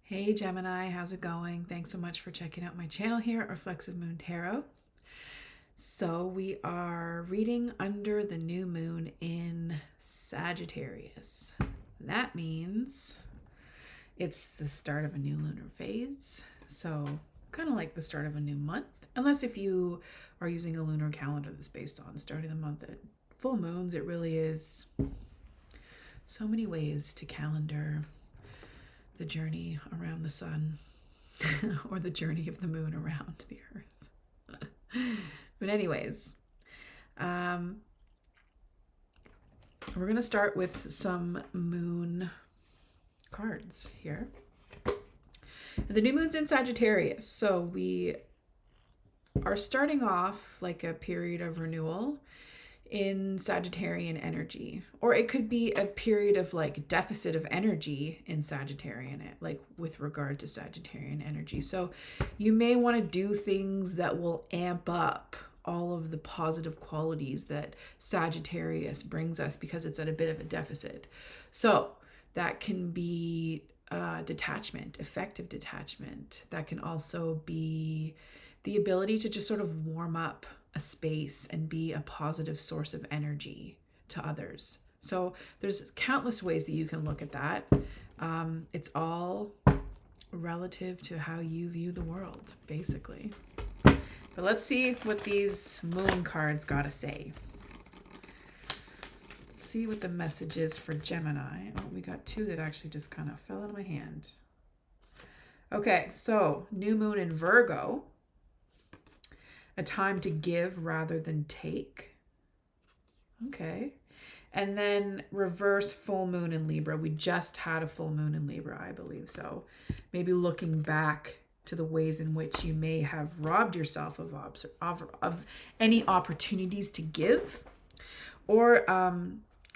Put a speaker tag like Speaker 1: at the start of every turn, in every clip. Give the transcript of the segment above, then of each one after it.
Speaker 1: Hey Gemini, how's it going? Thanks so much for checking out my channel here at Reflexive Moon Tarot. So we are reading under the new moon in Sagittarius. That means it's the start of a new lunar phase. So kind of like the start of a new month, unless if you are using a lunar calendar that's based on starting the month at full moons. It really is so many ways to calendar the journey around the sun or the journey of the moon around the earth. But anyways, we're going to start with some moon cards here. The new moon's in Sagittarius, so we are starting off like a period of renewal in Sagittarian energy, or it could be a period of like deficit of energy in Sagittarian, like with regard to Sagittarian energy. So you may want to do things that will amp up all of the positive qualities that Sagittarius brings us because it's at a bit of a deficit. So that can be detachment, effective detachment. That can also be the ability to just sort of warm up a space and be a positive source of energy to others. So there's countless ways that you can look at that. It's all relative to how you view the world, basically. But let's see what these moon cards got to say. Let's see what the message is for Gemini. Oh, we got two that actually just kind of fell out of my hand. Okay, so new moon in Virgo. A time to give rather than take. Okay. And then reverse full moon in Libra. We just had a full moon in Libra, I believe. So maybe looking back to the ways in which you may have robbed yourself of any opportunities to give, or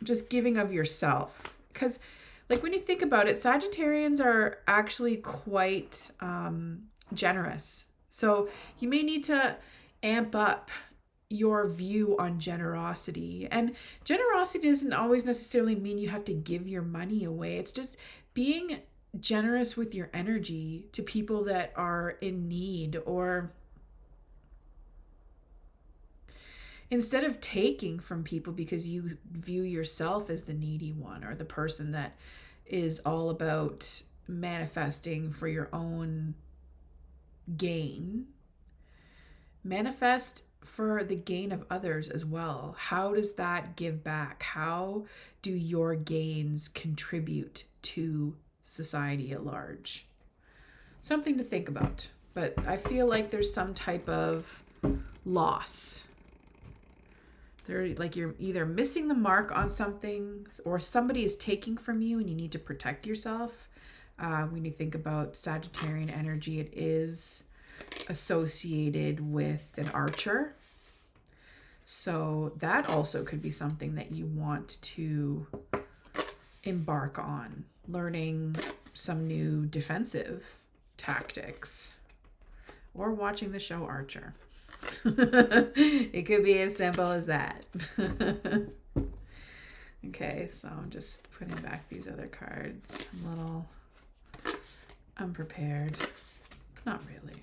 Speaker 1: just giving of yourself. Because like when you think about it, Sagittarians are actually quite generous. So you may need to amp up your view on generosity. And generosity doesn't always necessarily mean you have to give your money away. It's just being generous with your energy to people that are in need, or instead of taking from people because you view yourself as the needy one or the person that is all about manifesting for your own gain. Manifest for the gain of others as well. How does that give back? How do your gains contribute to society at large? Something to think about. But I feel like there's some type of loss. Like you're either missing the mark on something, or somebody is taking from you and you need to protect yourself. When you think about Sagittarian energy, it is associated with an archer. So that also could be something that you want to embark on, learning some new defensive tactics, or watching the show Archer. It could be as simple as that. Okay, so I'm just putting back these other cards. I'm a little unprepared. Not really.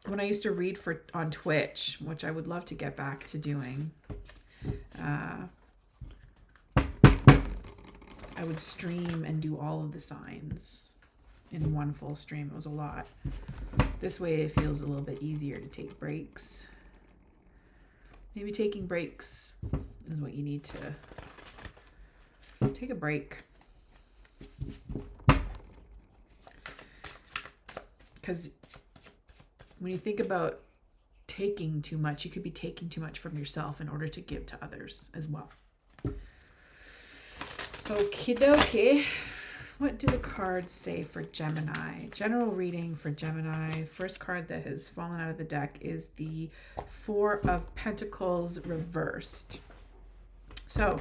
Speaker 1: When I used to read on Twitch, which I would love to get back to doing, I would stream and do all of the signs in one full stream. It was a lot. This way it feels a little bit easier to take breaks. Maybe taking breaks is what you need to take a break. Because when you think about taking too much, you could be taking too much from yourself in order to give to others as well. Okie dokie. What do the cards say for Gemini? General reading for Gemini. First card that has fallen out of the deck is the Four of Pentacles reversed. So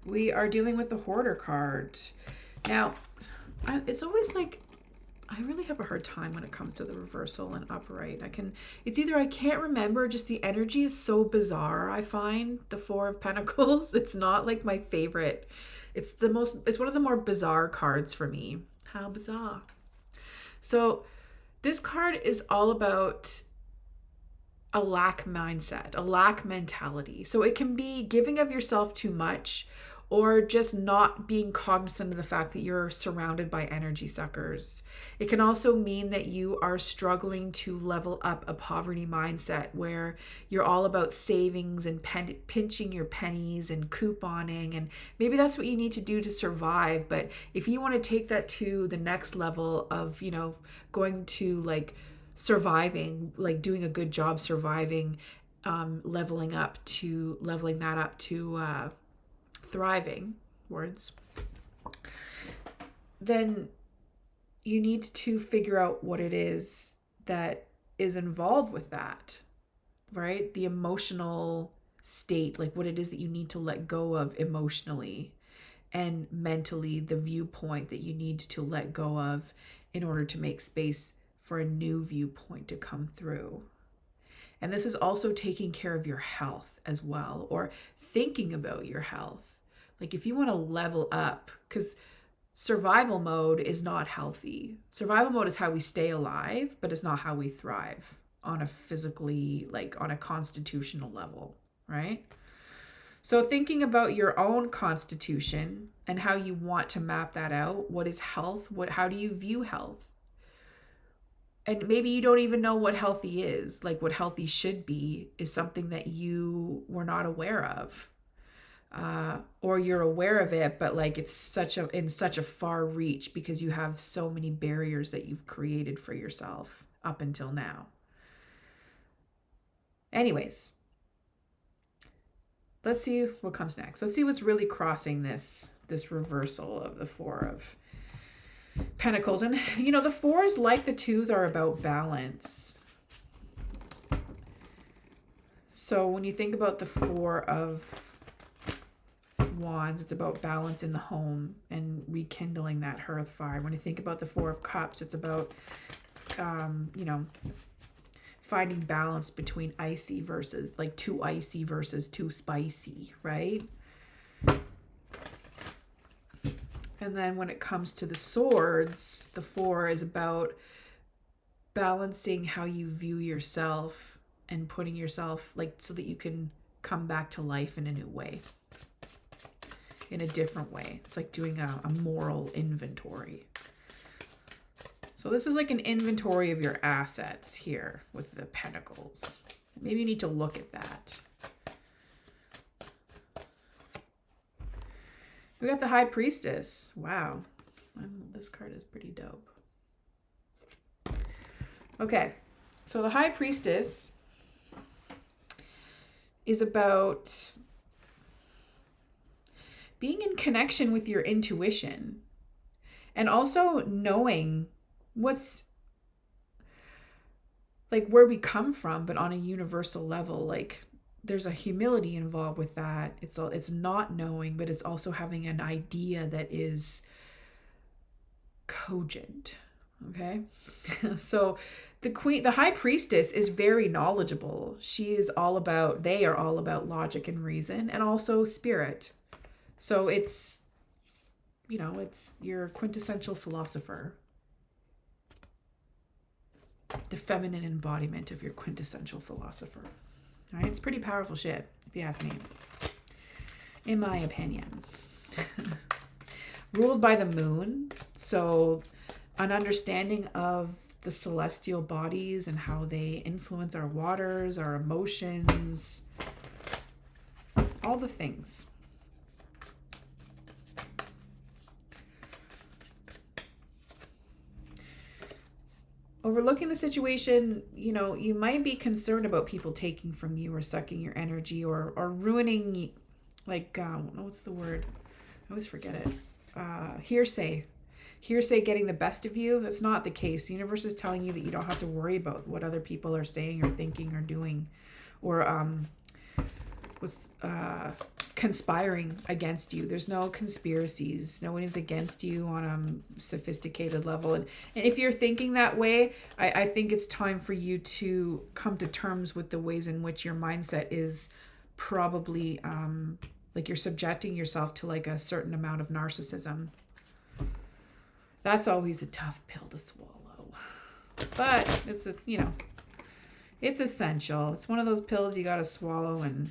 Speaker 1: we are dealing with the Hoarder card. Now, it's always like I really have a hard time when it comes to the reversal and upright. It's either I can't remember, just the energy is so bizarre. I find the Four of Pentacles, it's not like my favorite. It's one of the more bizarre cards for me. How bizarre. So this card is all about a lack mindset, a lack mentality. So it can be giving of yourself too much, or just not being cognizant of the fact that you're surrounded by energy suckers. It can also mean that you are struggling to level up a poverty mindset where you're all about savings and pinching your pennies and couponing, and maybe that's what you need to do to survive. But if you want to take that to the next level of, going to like surviving, like doing a good job surviving, leveling that up to thriving, words, then you need to figure out what it is that is involved with that, right? The emotional state, like what it is that you need to let go of emotionally and mentally, the viewpoint that you need to let go of in order to make space for a new viewpoint to come through. And this is also taking care of your health as well, or thinking about your health. Like if you want to level up, because survival mode is not healthy. Survival mode is how we stay alive, but it's not how we thrive on a physically, like on a constitutional level, right? So thinking about your own constitution and how you want to map that out. What is health? How do you view health? And maybe you don't even know what healthy is, like what healthy should be is something that you were not aware of. Or you're aware of it, but like it's in such a far reach because you have so many barriers that you've created for yourself up until now. Anyways, let's see what comes next. Let's see what's really crossing this reversal of the Four of Pentacles. And the fours, like the twos, are about balance. So when you think about the Four of Wands, it's about balance in the home and rekindling that hearth fire. When you think about the Four of Cups, it's about finding balance between icy versus like too icy versus too spicy, right? And then when it comes to the swords, the Four is about balancing how you view yourself and putting yourself like so that you can come back to life in a new way, in a different way. It's like doing a moral inventory. So this is like an inventory of your assets here with the Pentacles. Maybe you need to look at that. We got the High Priestess. Wow. This card is pretty dope. Okay. So the High Priestess is about being in connection with your intuition and also knowing what's like where we come from, but on a universal level. Like there's a humility involved with that. It's not knowing, but it's also having an idea that is cogent. Okay. So the High Priestess is very knowledgeable. They are all about logic and reason and also spirit. So it's your quintessential philosopher. The feminine embodiment of your quintessential philosopher. All right, it's pretty powerful shit, if you ask me. In my opinion. Ruled by the moon, so an understanding of the celestial bodies and how they influence our waters, our emotions, all the things. Overlooking the situation, you might be concerned about people taking from you or sucking your energy or ruining, like, what's the word? I always forget it. Hearsay getting the best of you. That's not the case. The universe is telling you that you don't have to worry about what other people are saying or thinking or doing, or conspiring against you. There's no conspiracies. No one is against you on a sophisticated level. And if you're thinking that way, I think it's time for you to come to terms with the ways in which your mindset is probably like you're subjecting yourself to like a certain amount of narcissism. That's always a tough pill to swallow. But it's it's essential. It's one of those pills you got to swallow and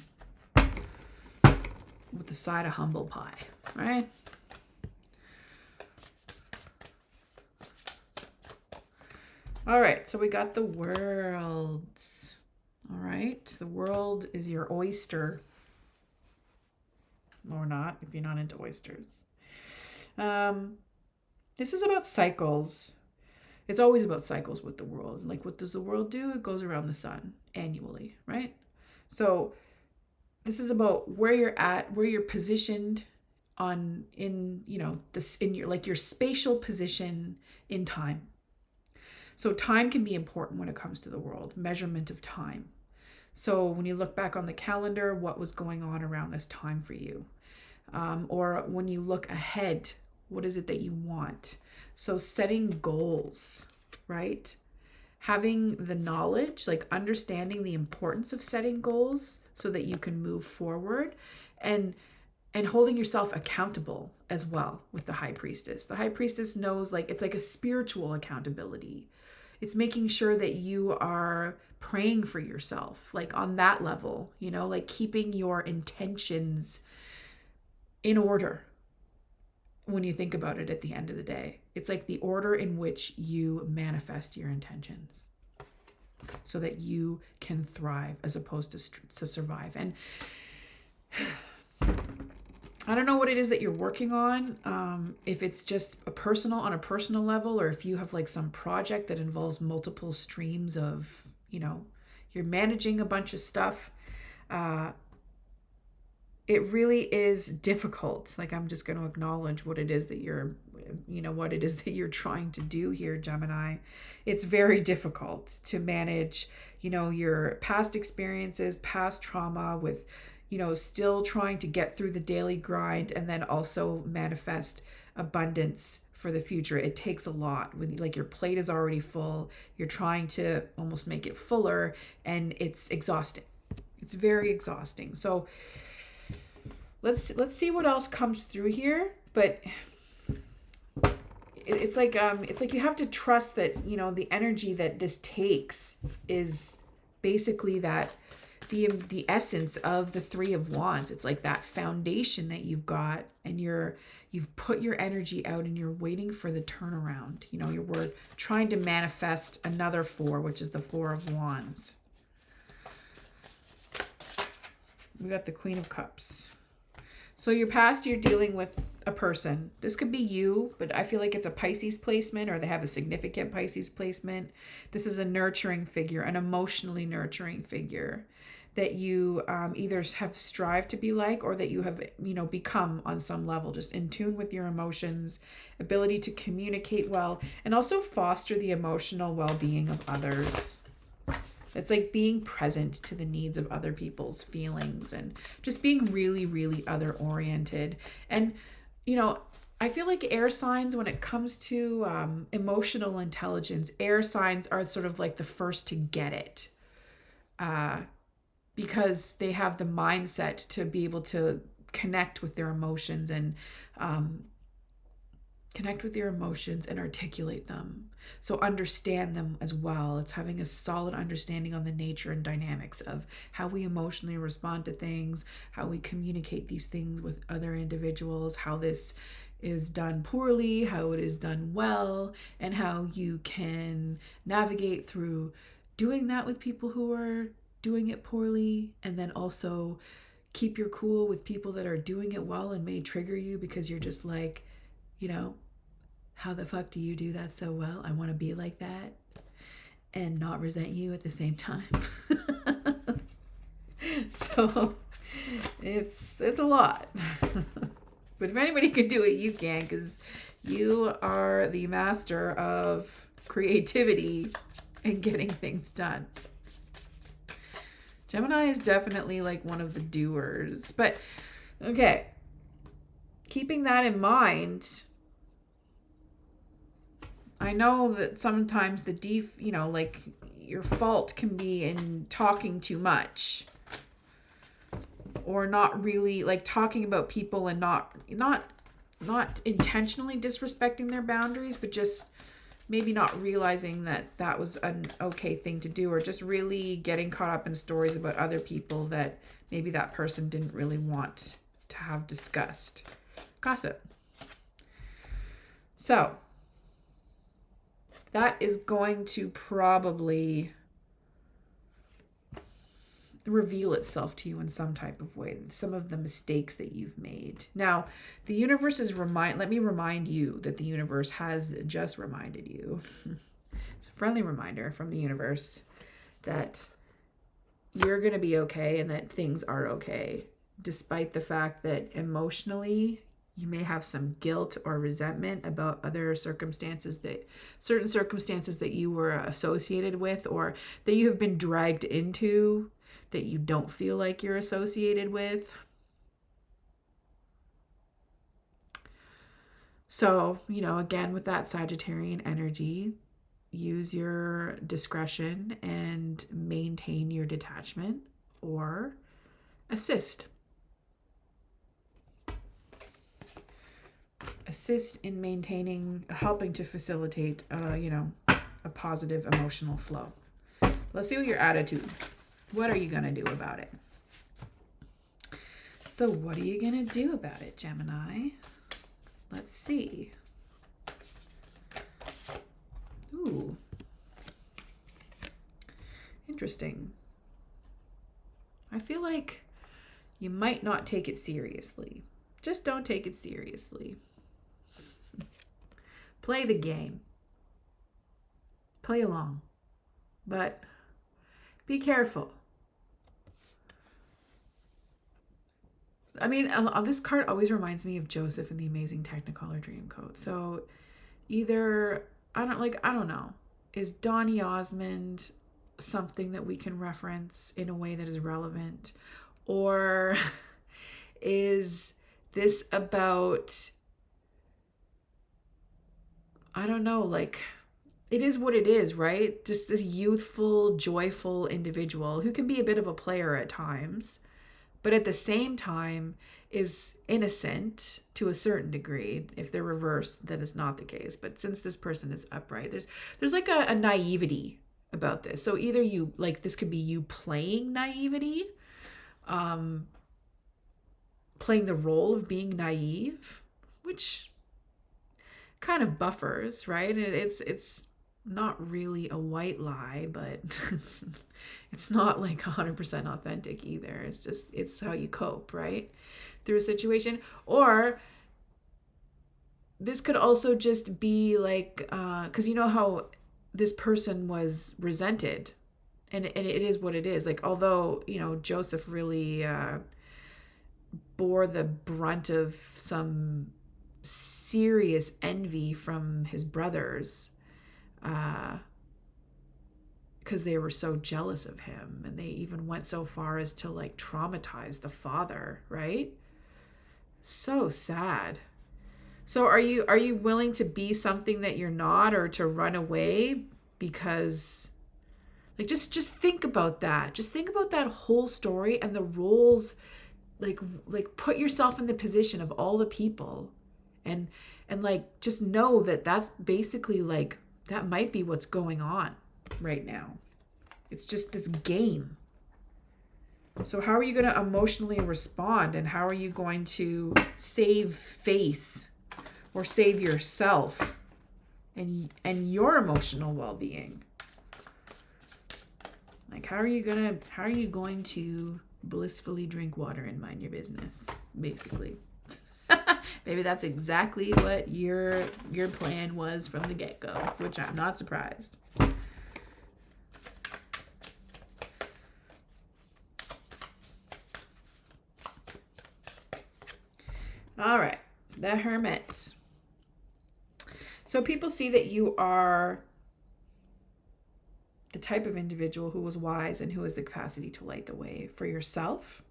Speaker 1: with the side of humble pie, right? All right, so we got the worlds. All right, the world is your oyster. Or not, if you're not into oysters. This is about cycles. It's always about cycles with the world. Like, what does the world do? It goes around the sun annually, right? So this is about where you're at, where you're positioned in your spatial position in time. So time can be important when it comes to the world, measurement of time. So when you look back on the calendar, what was going on around this time for you? Or when you look ahead, what is it that you want? So setting goals, right? Having the knowledge, like understanding the importance of setting goals so that you can move forward, and holding yourself accountable as well with the high priestess. The high priestess knows, like, it's like a spiritual accountability. It's making sure that you are praying for yourself, like on that level, like keeping your intentions in order. When you think about it at the end of the day, it's like the order in which you manifest your intentions so that you can thrive as opposed to survive. And I don't know what it is that you're working on. If it's just on a personal level, or if you have like some project that involves multiple streams of, you're managing a bunch of stuff. It really is difficult. Like, I'm just going to acknowledge what it is that you're trying to do here, Gemini. It's very difficult to manage, your past experiences, past trauma with, still trying to get through the daily grind and then also manifest abundance for the future. It takes a lot when like your plate is already full. You're trying to almost make it fuller, and it's exhausting. It's very exhausting. So let's see what else comes through here. But it's like you have to trust that, the energy that this takes is basically that the essence of the Three of Wands. It's like that foundation that you've got, and you've put your energy out and you're waiting for the turnaround. We're trying to manifest another four, which is the Four of Wands. We got the Queen of Cups. So your past, you're dealing with a person. This could be you, but I feel like it's a Pisces placement, or they have a significant Pisces placement. This is a nurturing figure, an emotionally nurturing figure that you either have strived to be like, or that you have, become on some level, just in tune with your emotions, ability to communicate well, and also foster the emotional well-being of others. It's like being present to the needs of other people's feelings and just being really, really other-oriented. And, I feel like air signs, when it comes to emotional intelligence, air signs are sort of like the first to get it. Because they have the mindset to be able to connect with their emotions and articulate them. So understand them as well. It's having a solid understanding on the nature and dynamics of how we emotionally respond to things, how we communicate these things with other individuals, how this is done poorly, how it is done well, and how you can navigate through doing that with people who are doing it poorly, and then also keep your cool with people that are doing it well and may trigger you because you're just like, how the fuck do you do that so well? I want to be like that and not resent you at the same time. So it's a lot. But if anybody could do it, you can, because you are the master of creativity and getting things done. Gemini is definitely like one of the doers, but Okay. Keeping that in mind, I know that sometimes like your fault can be in talking too much, or not really like talking about people and not intentionally disrespecting their boundaries, but just maybe not realizing that that was an okay thing to do, or just really getting caught up in stories about other people that maybe that person didn't really want to have discussed. Gossip. So that is going to probably reveal itself to you in some type of way, some of the mistakes that you've made. Now, the universe is let me remind you that the universe has just reminded you. It's a friendly reminder from the universe that you're going to be okay and that things are okay, despite the fact that emotionally you may have some guilt or resentment about certain circumstances that you were associated with, or that you have been dragged into, that you don't feel like you're associated with. So, again, with that Sagittarian energy, use your discretion and maintain your detachment, or assist in helping to facilitate a positive emotional flow. Let's see what your attitude. What are you going to do about it? So what are you going to do about it, Gemini? Let's see. Ooh. Interesting. I feel like you might not take it seriously. Just don't take it seriously. Play the game. Play along. But be careful. I mean, this card always reminds me of Joseph in the Amazing Technicolor Dreamcoat. So either, I don't know. Is Donny Osmond something that we can reference in a way that is relevant? Or is this about, I don't know, like, it is what it is, right? Just this youthful, joyful individual who can be a bit of a player at times, but at the same time is innocent to a certain degree. If they're reversed, that is not the case. But since this person is upright, there's like a naivety about this. So either you, like, this could be you playing naivety, playing the role of being naive, which kind of buffers, right? It's not really a white lie, but it's not like 100% authentic either. It's how you cope, right? Through a situation. Or this could also just be like, because you know how this person was resented, and it is what it is. Like, although, Joseph really bore the brunt of some serious envy from his brothers, because they were so jealous of him, and they even went so far as to like traumatize the father, right? So sad. So are you willing to be something that you're not, or to run away? Because like just think about that. Just think about that whole story and the roles, like put yourself in the position of all the people, and like just know that that's basically like, that might be what's going on right now. It's just this game. So how are you going to emotionally respond, and how are you going to save face or save yourself and your emotional well-being? Like, how are you going to blissfully drink water and mind your business, basically? Maybe that's exactly what your plan was from the get-go, which I'm not surprised. All right, the Hermit. So people see that you are the type of individual who was wise and who has the capacity to light the way for yourself,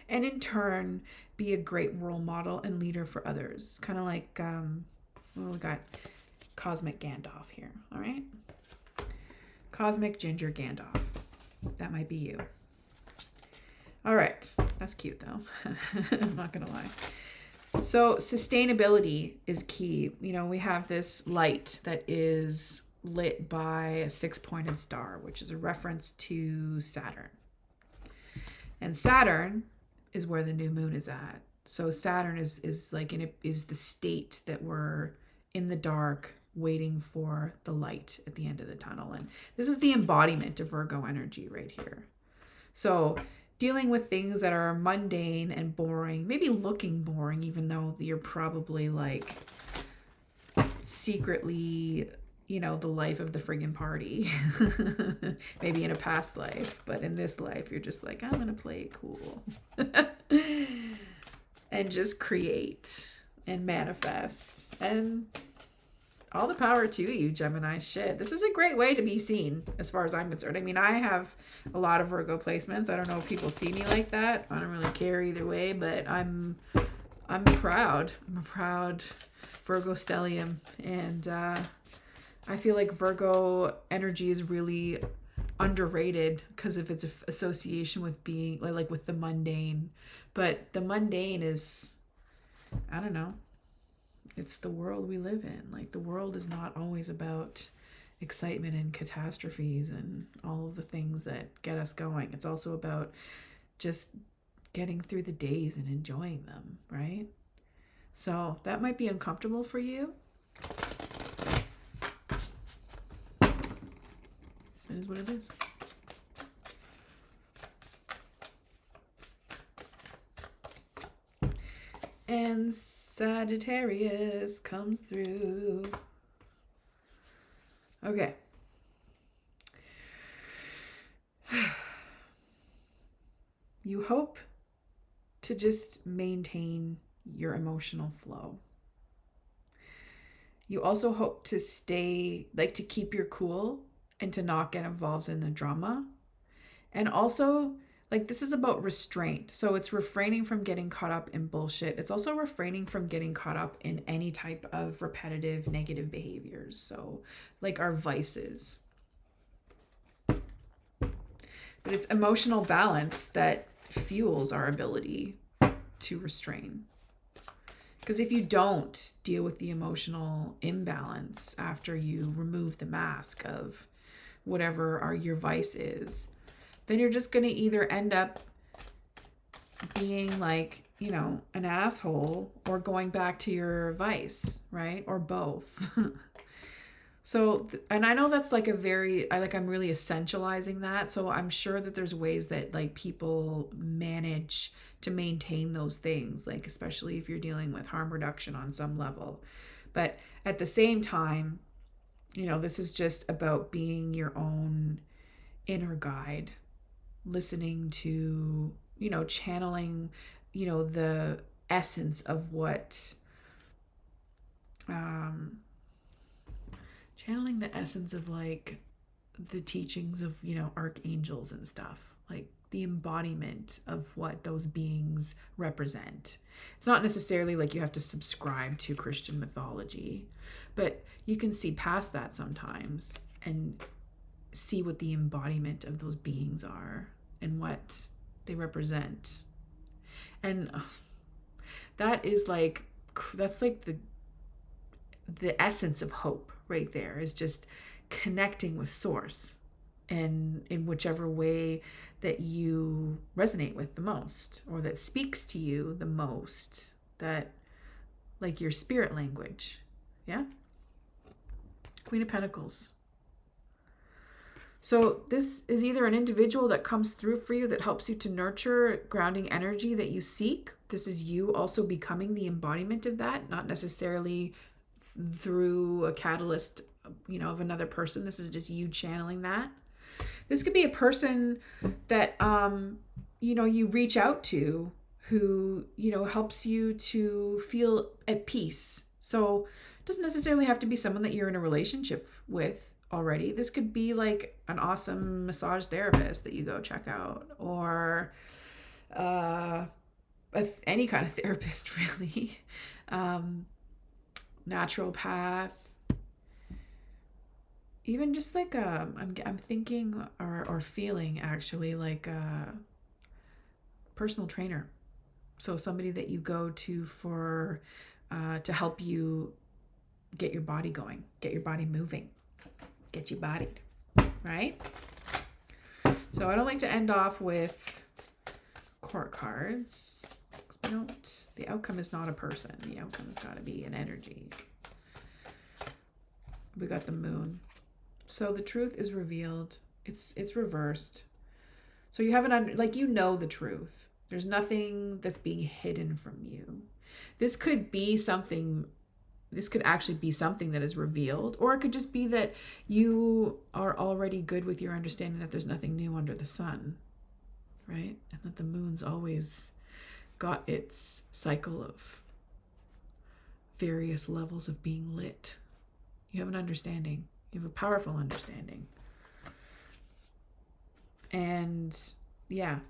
Speaker 1: and in turn be a great role model and leader for others. Kind of like, well, we got Cosmic Gandalf here, all right? Cosmic Ginger Gandalf. That might be you. All right, that's cute though. I'm not gonna lie. So sustainability is key. You know, we have this light that is lit by a six-pointed star, which is a reference to Saturn. And Saturn is where the new moon is at. So Saturn is like is the state that we're in the dark waiting for the light at the end of the tunnel. And this is the embodiment of Virgo energy right here. So dealing with things that are mundane and boring, maybe looking boring, even though you're probably like secretly, you know, the life of the friggin' party. Maybe in a past life, but in this life, you're just like, I'm gonna play it cool. And just create and manifest. And all the power to you, Gemini. Shit, this is a great way to be seen as far as I'm concerned. I mean, I have a lot of Virgo placements. I don't know if people see me like that. I don't really care either way, but I'm proud. I'm a proud Virgo stellium, and I feel like Virgo energy is really underrated because of its association with being like with the mundane. But the mundane is, I don't know, it's the world we live in. Like, the world is not always about excitement and catastrophes and all of the things that get us going. It's also about just getting through the days and enjoying them, right? So that might be uncomfortable for you. It is what it is. And Sagittarius comes through. Okay. You hope to just maintain your emotional flow. You also hope to to keep your cool and to not get involved in the drama. And also, this is about restraint. So it's refraining from getting caught up in bullshit. It's also refraining from getting caught up in any type of repetitive negative behaviors. So like our vices. But it's emotional balance that fuels our ability to restrain. Because if you don't deal with the emotional imbalance after you remove the mask of whatever your vice is, then you're just going to either end up being an asshole or going back to your vice, right? Or both. So, and I know that's I'm really essentializing that. So I'm sure that there's ways that people manage to maintain those things, especially if you're dealing with harm reduction on some level. But at the same time, this is just about being your own inner guide, listening to, channeling, the essence of what, channeling the essence of the teachings of, archangels and stuff, the embodiment of what those beings represent. It's not necessarily you have to subscribe to Christian mythology, but you can see past that sometimes and see what the embodiment of those beings are and what they represent. And that is that's the essence of hope right there, is just connecting with source, and in whichever way that you resonate with the most, or that speaks to you the most, that your spirit language. Yeah. Queen of Pentacles. So this is either an individual that comes through for you that helps you to nurture grounding energy that you seek. This is you also becoming the embodiment of that, not necessarily through a catalyst, of another person. This is just you channeling that. This could be a person that, you reach out to who, helps you to feel at peace. So it doesn't necessarily have to be someone that you're in a relationship with already. This could be an awesome massage therapist that you go check out, or any kind of therapist, really. Naturopath, even just like I'm thinking or feeling actually like a personal trainer. So somebody that you go to for to help you get your body going, get your body moving, get you bodied, right? So I don't like to end off with court cards. The outcome is not a person. The outcome has got to be an energy. We got the moon. So the truth is revealed. It's reversed. So you haven't the truth. There's nothing that's being hidden from you. This could actually be something that is revealed, or it could just be that you are already good with your understanding that there's nothing new under the sun, right? And that the moon's always got its cycle of various levels of being lit. You have an understanding. You have a powerful understanding. And yeah,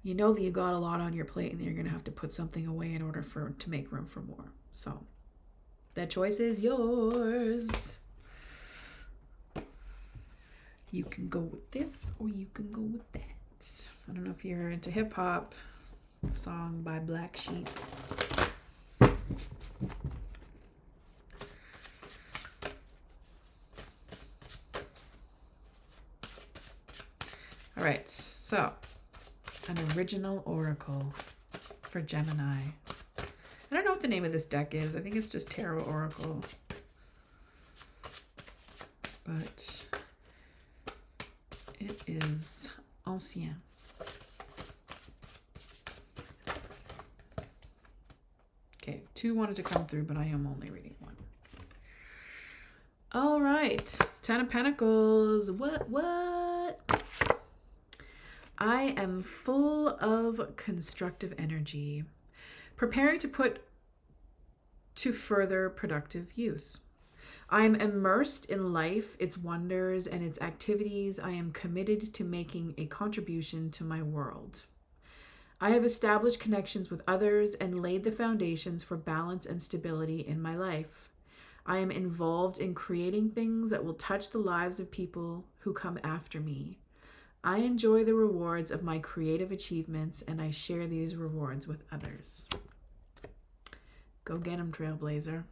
Speaker 1: you know that you got a lot on your plate and you're going to have to put something away in order to make room for more. So that choice is yours. You can go with this or you can go with that. I don't know if you're into hip hop. Song by Black Sheep. All right, so an original oracle for Gemini. I don't know what the name of this deck is. I think it's just Tarot Oracle. But it is ancien. Okay, 2 wanted to come through, but I am only reading 1. All right, 10 of Pentacles. What? I am full of constructive energy, preparing to put to further productive use. I am immersed in life, its wonders, and its activities. I am committed to making a contribution to my world. I have established connections with others and laid the foundations for balance and stability in my life. I am involved in creating things that will touch the lives of people who come after me. I enjoy the rewards of my creative achievements, and I share these rewards with others. Go get 'em, Trailblazer.